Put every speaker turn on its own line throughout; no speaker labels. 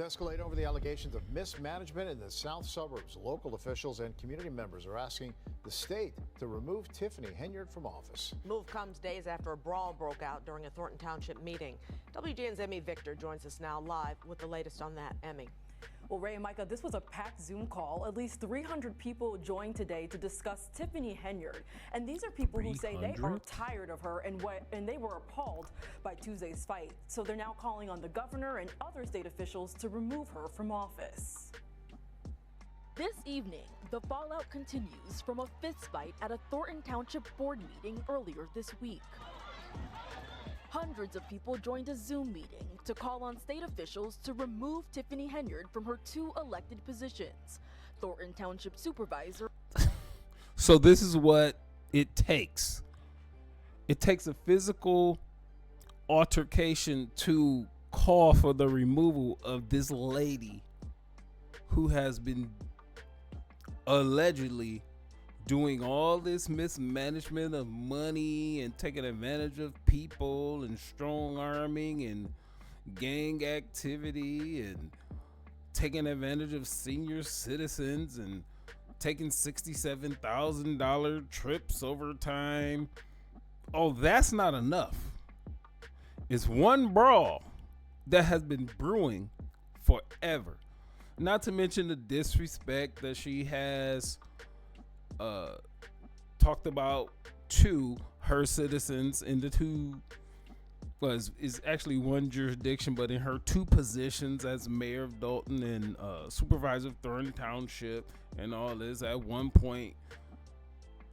escalate over the allegations of mismanagement in the south suburbs. Local officials and community members are asking the state to remove Tiffany Henyard from office.
Move comes days after a brawl broke out during a Thornton Township meeting. WGN's Emmy Victor joins us now live with the latest on that. Emmy.
Well, Ray and Micah, this was a packed Zoom call. At least 300 people joined today to discuss Tiffany Henyard. And these are people who say they are tired of her and they were appalled by Tuesday's fight. So they're now calling on the governor and other state officials to remove her from office.
This evening, the fallout continues from a fistfight at a Thornton Township board meeting earlier this week. Hundreds of people joined a Zoom meeting to call on state officials to remove Tiffany Henyard from her 2 elected positions. Thornton Township Supervisor.
So this is what it takes. It takes a physical altercation to call for the removal of this lady who has been allegedly doing all this mismanagement of money and taking advantage of people and strong arming and gang activity and taking advantage of senior citizens and taking $67,000 trips over time. Oh, that's not enough. It's one brawl that has been brewing forever. Not to mention the disrespect that she has talked about to her citizens in the is actually one jurisdiction, but in her 2 positions as mayor of Dalton and supervisor of Thornton Township and all this, at one point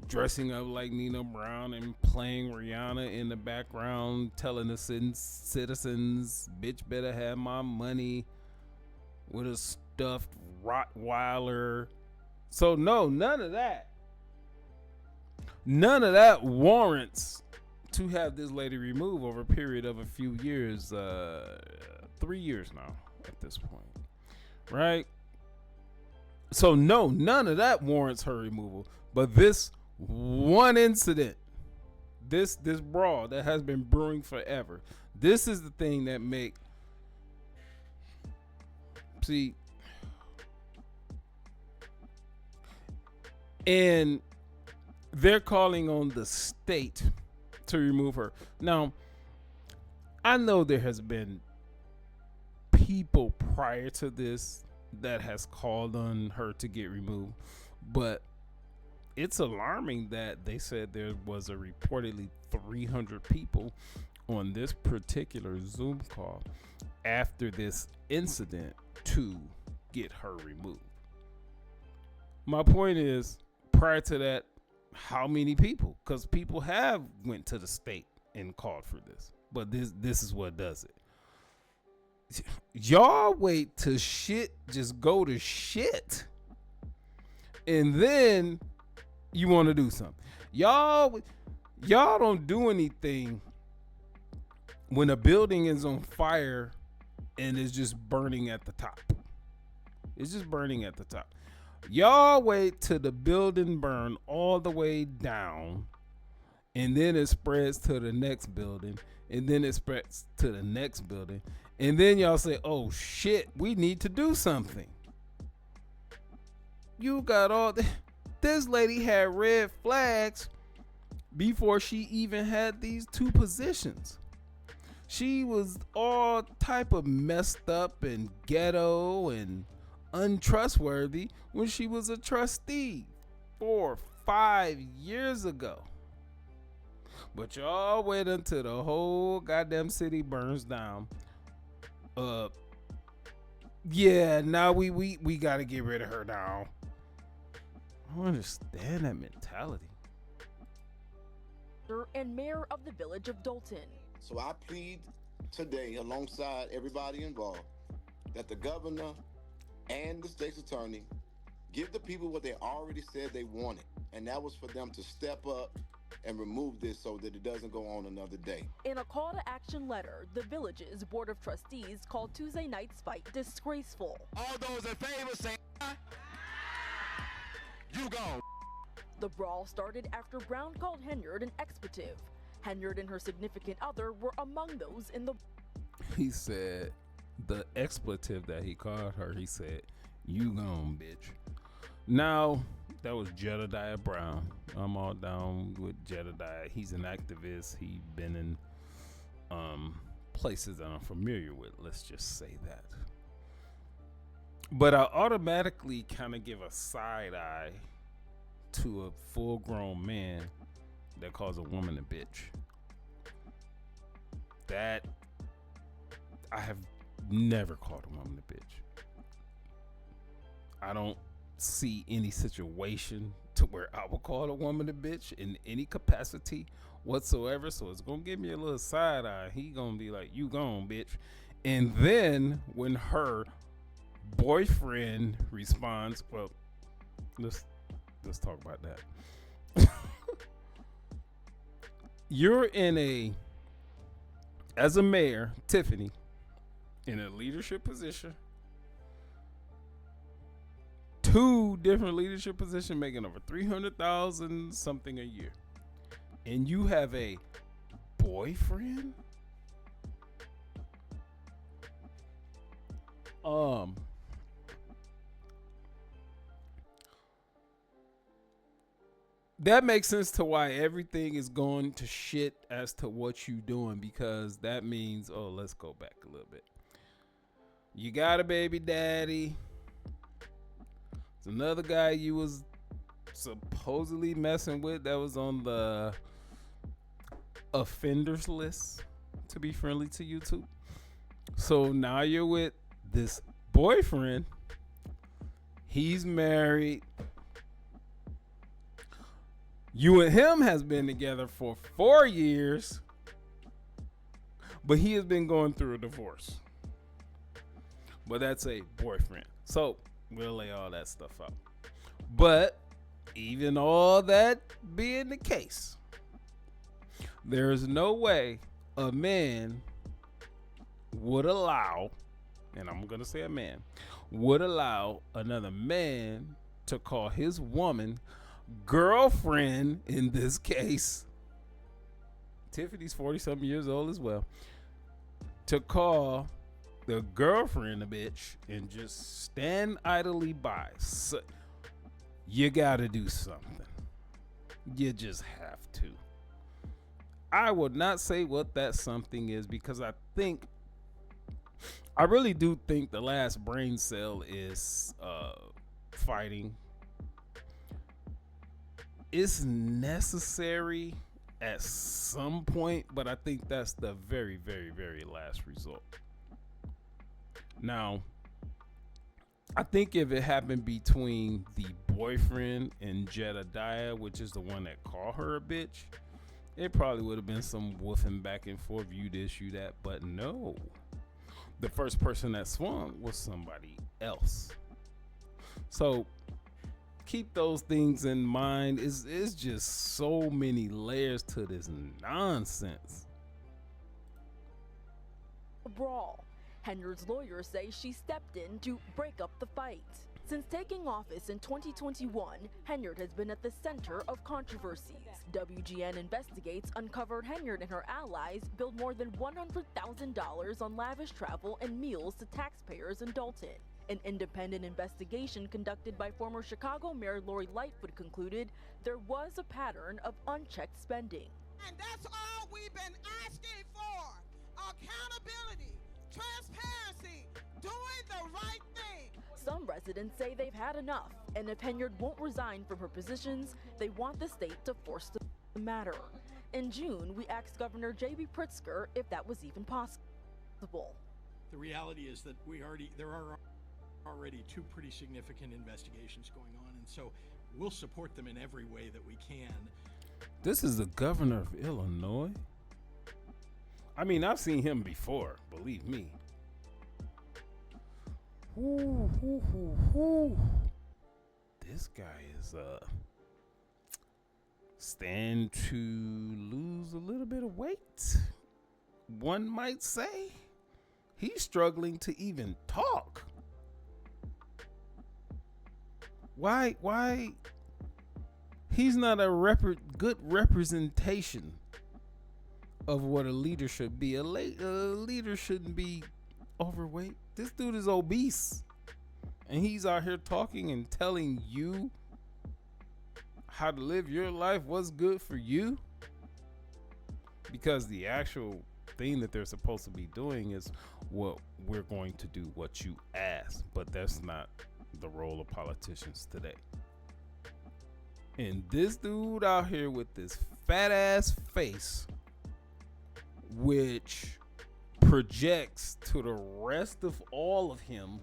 dressing up like Nina Brown and playing Rihanna in the background, telling the citizens, bitch better have my money, with a stuffed Rottweiler. So no, none of that warrants to have this lady removed over a period of a few years, 3 years now at this point, right? So no, none of that warrants her removal. But this one incident, this brawl that has been brewing forever, this is the thing that and they're calling on the state to remove her. Now, I know there has been people prior to this that has called on her to get removed, but it's alarming that they said there was a reportedly 300 people on this particular Zoom call after this incident to get her removed. My point is, prior to that, how many people? Because people have went to the state and called for this, but this is what does it. Y'all wait till shit just go to shit, and then you want to do something. Y'all don't do anything when a building is on fire and it's just burning at the top. It's just burning at the top. Y'all wait till the building burn all the way down, and then it spreads to the next building, and then it spreads to the next building, and then y'all say, oh shit, we need to do something. You got all this lady had red flags before she even had these 2 positions. She was all type of messed up and ghetto and untrustworthy when she was a trustee 4 or 5 years ago. But y'all wait until the whole goddamn city burns down. Yeah, now we gotta get rid of her now. I don't understand that mentality.
And mayor of the village of Dalton.
So I plead today, alongside everybody involved, that the governor and the state's attorney give the people what they already said they wanted, and that was for them to step up and remove this so that it doesn't go on another day.
In a call to action letter, the village's board of trustees called Tuesday night's fight disgraceful.
All those in favor say aye. You go.
The brawl started after Brown called Henyard an expletive. Henyard and her significant other were among those in the...
He said, the expletive that he called her, he said, "You gone, bitch." Now, that was Jedediah Brown. I'm all down with Jedediah. He's an activist. He's been in places that I'm familiar with. Let's just say that. But I automatically kind of give a side eye to a full-grown man that calls a woman a bitch. That I have never called a woman a bitch. I don't see any situation to where I will call a woman a bitch in any capacity whatsoever. So it's gonna give me a little side eye. He gonna be like, "You gone, bitch." And then when her boyfriend responds, well, let's talk about that. You're as a mayor, Tiffany, in a leadership position, 2 different leadership positions, making over $300,000 something a year, and you have a boyfriend. That makes sense to why everything is going to shit as to what you doing, because that means, oh, let's go back a little bit. You got a baby daddy. There's another guy you was supposedly messing with that was on the offenders list to be friendly to YouTube. So now you're with this boyfriend. He's married. You and him has been together for 4 years, but he has been going through a divorce. But that's a boyfriend. So we'll lay all that stuff out. But even all that being the case, there is no way a man would allow, and I'm going to say a man, would allow another man to call his woman, girlfriend in this case, Tiffany's 40-something years old as well, to call the girlfriend a bitch and just stand idly by. So, you gotta do something. You just have to. I would not say what that something is, because I really do think the last brain cell is fighting. It's necessary at some point, but I think that's the very, very, very last result. Now, I think if it happened between the boyfriend and Jedediah, which is the one that called her a bitch, it probably would have been some woofing back and forth, you this, you that. But no, the first person that swung was somebody else. So keep those things in mind. It's just so many layers to this nonsense.
A brawl. Henyard's lawyers say she stepped in to break up the fight. Since taking office in 2021, Henyard has been at the center of controversies. WGN Investigates uncovered Henyard and her allies billed more than $100,000 on lavish travel and meals to taxpayers in Dalton. An independent investigation conducted by former Chicago Mayor Lori Lightfoot concluded there was a pattern of unchecked spending.
And that's all we've been asking for. Accountability, transparency, doing the right thing.
Some residents say they've had enough, and if Henyard won't resign from her positions, they want the state to force the matter. In June, we asked Governor J.B. Pritzker if that was even possible.
The reality is that there are already 2 pretty significant investigations going on, and so we'll support them in every way that we can.
This is the governor of Illinois. I mean, I've seen him before, believe me. This guy is stand to lose a little bit of weight. One might say he's struggling to even talk. Why he's not a good representation of what a leader should be. A leader shouldn't be overweight. This dude is obese. And he's out here talking and telling you how to live your life, what's good for you. Because the actual thing that they're supposed to be doing is, well, we're going to do what you ask. But that's not the role of politicians today. And this dude out here with this fat ass face, which projects to the rest of all of him,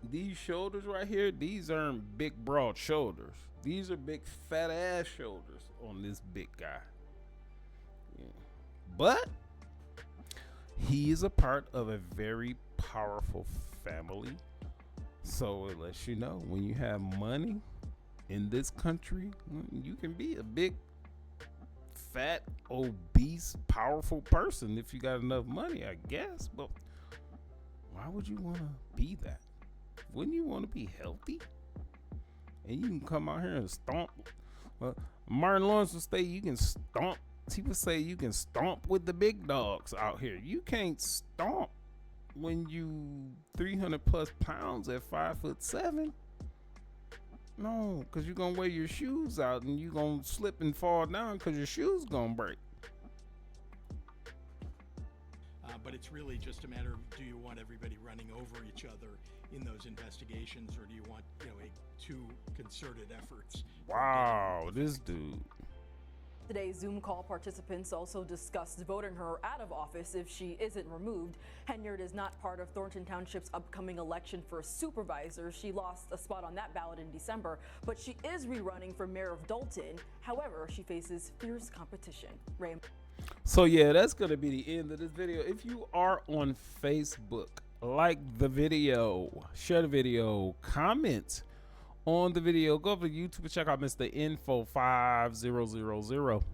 these shoulders right here, these aren't big broad shoulders. These are big fat ass shoulders on this big guy. Yeah. But he is a part of a very powerful family. So it lets you know, when you have money in this country, you can be a big, fat, obese, powerful person if you got enough money, I guess. But why would you want to be that? Wouldn't you want to be healthy? And you can come out here and stomp. Martin Lawrence would say you can stomp. He would say you can stomp with the big dogs out here. You can't stomp when you 300 plus pounds at 5'7". No, because you're going to wear your shoes out and you're going to slip and fall down because your shoes going to break.
But it's really just a matter of, do you want everybody running over each other in those investigations, or do you want, two concerted efforts?
Wow, this dude.
Today's Zoom call participants also discussed voting her out of office if she isn't removed. Henyard is not part of Thornton Township's upcoming election for supervisor. She lost a spot on that ballot in December, but she is rerunning for mayor of Dalton. However, she faces fierce competition. Ray.
So yeah, that's going to be the end of this video. If you are on Facebook, like the video, share the video, comment on the video, go over to YouTube and check out Mr. Info 5000.